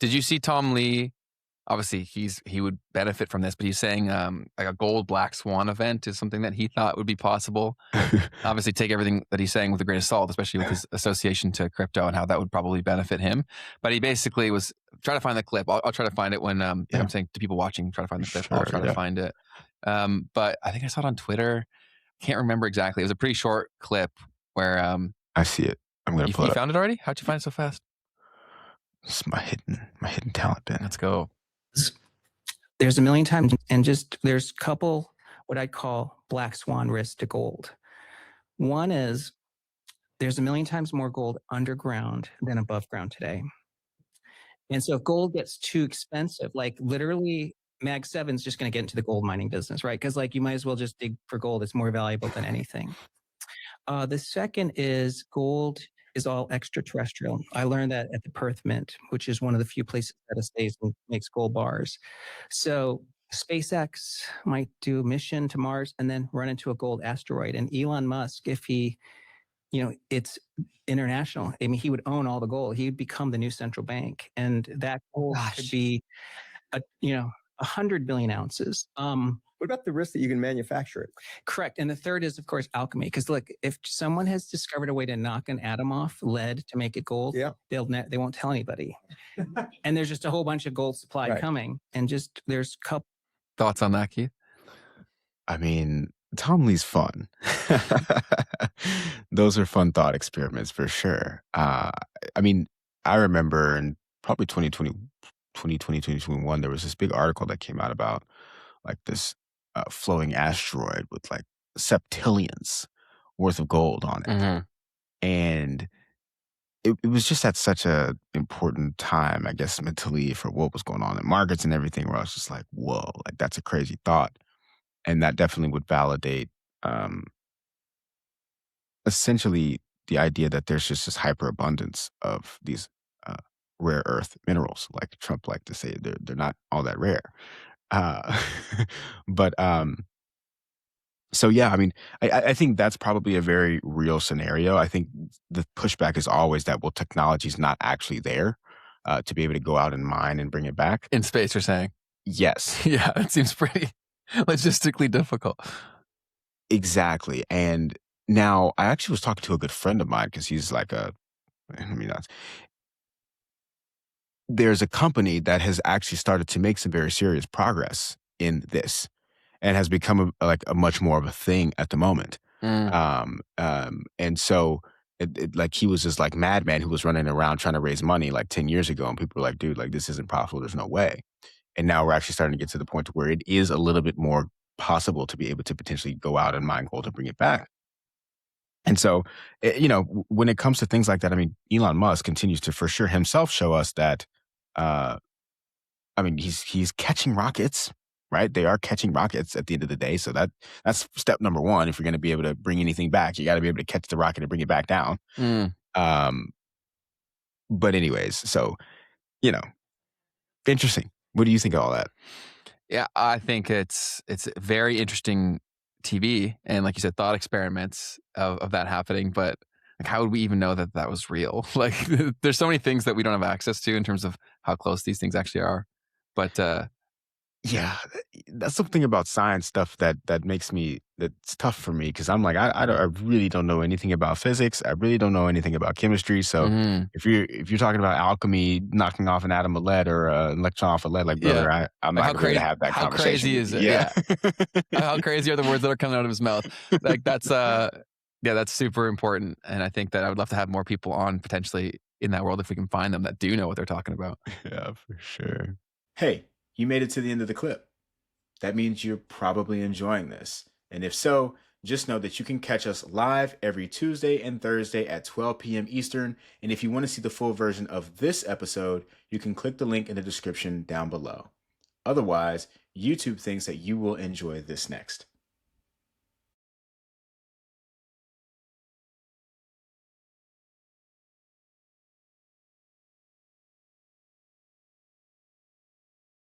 Did you see Tom Lee? Obviously, he would benefit from this, but he's saying like a gold black swan event is something that he thought would be possible. Obviously, take everything that he's saying with a grain of salt, especially with his association to crypto and how that would probably benefit him. But he basically was try to find the clip. I'll try to find it when like Yeah, I'm saying to people watching, try to find the clip. I'll sure. try to Yeah, find it. But I think I saw it on Twitter. Can't remember exactly. It was a pretty short clip where I see it. I'm gonna pull you it up. found it already. How'd you find it so fast? It's my hidden talent, Ben. Let's go. There's a million times, and just there's a couple what I'd call black swan risks to gold. One is there's a million times more gold underground than above ground today. And so if gold gets too expensive, like literally Mag 7 is just going to get into the gold mining business, right? Because like you might as well just dig for gold. It's more valuable than anything. The second is gold is all extraterrestrial. I learned that at the Perth Mint, which is one of the few places that stays and makes gold bars. So SpaceX might do a mission to Mars and then run into a gold asteroid. And Elon Musk, if he, it's international. I mean, he would own all the gold. He would become the new central bank, and that gold could be, 100 billion ounces. What about the risk that you can manufacture it? Correct. And the third is, of course, alchemy. Because look, if someone has discovered a way to knock an atom off lead to make it gold, they won't tell anybody. And there's just a whole bunch of gold supply coming. And just there's a couple. Thoughts on that, Keith? I mean, Tom Lee's fun. Those are fun thought experiments for sure. I mean, I remember in probably 2021, there was this big article that came out about like this flowing asteroid with like septillions worth of gold on it. Mm-hmm. And it was just at such a important time, I guess, mentally for what was going on in markets and everything, where I was just like, whoa, like that's a crazy thought. And that definitely would validate essentially the idea that there's just this hyperabundance of these rare earth minerals, like Trump liked to say, they're not all that rare. Uh, but so yeah, I mean, I think that's probably a very real scenario. I think the pushback is always that, well, technology is not actually there to be able to go out and mine and bring it back. In space, you're saying? Yes. Yeah, it seems pretty logistically difficult. Exactly. And now I actually was talking to a good friend of mine because he's like there's a company that has actually started to make some very serious progress in this and has become a much more of a thing at the moment. And so like he was this like madman who was running around trying to raise money like 10 years ago, and people were like, dude, like this isn't profitable. There's no way. And now we're actually starting to get to the point where it is a little bit more possible to be able to potentially go out and mine gold and bring it back. And so, when it comes to things like that, I mean, Elon Musk continues to for sure himself show us that, I mean, he's catching rockets, right? They are catching rockets at the end of the day. So that's step number one. If you're going to be able to bring anything back, you got to be able to catch the rocket and bring it back down. But anyways, so, interesting. What do you think of all that? Yeah, I think it's very interesting TV and, like you said, thought experiments of that happening. But like, how would we even know that that was real? Like, there's so many things that we don't have access to in terms of how close these things actually are. But yeah, that's something about science stuff that's tough for me, because I'm like, I really don't know anything about physics. I really don't know anything about chemistry. So if you're talking about alchemy, knocking off an atom of lead or an electron off of lead, like, brother, I'm like, not going to have that how conversation. crazy is it? Yeah. How crazy are the words that are coming out of his mouth? Like, that's that's super important. And I think that I would love to have more people on potentially in that world if we can find them that do know what they're talking about. Yeah, for sure. Hey, you made it to the end of the clip. That means you're probably enjoying this. And if so, just know that you can catch us live every Tuesday and Thursday at 12 p.m. Eastern. And if you want to see the full version of this episode, you can click the link in the description down below. Otherwise, YouTube thinks that you will enjoy this next.